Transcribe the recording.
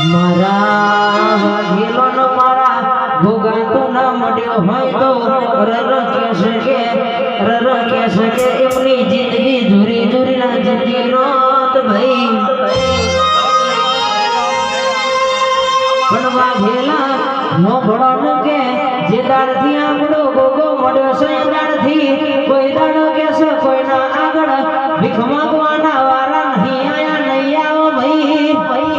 મારા વાઘેલો નો મારા ભોગાતો ના મળ્યો હોય તો રર કે શકે એમની જિંદગી ધૂરી ધૂરી ના જતી રોત ભાઈ પણ વાઘેલા નો ભણો કે જે દાડથી આપણો ગોગો મળ્યો છે દાડથી કોઈ દાડો કેસે કોઈના આગળ ભીખ માંગવાના વારા નહીં આયા નહીં આવો ભાઈ ભાઈ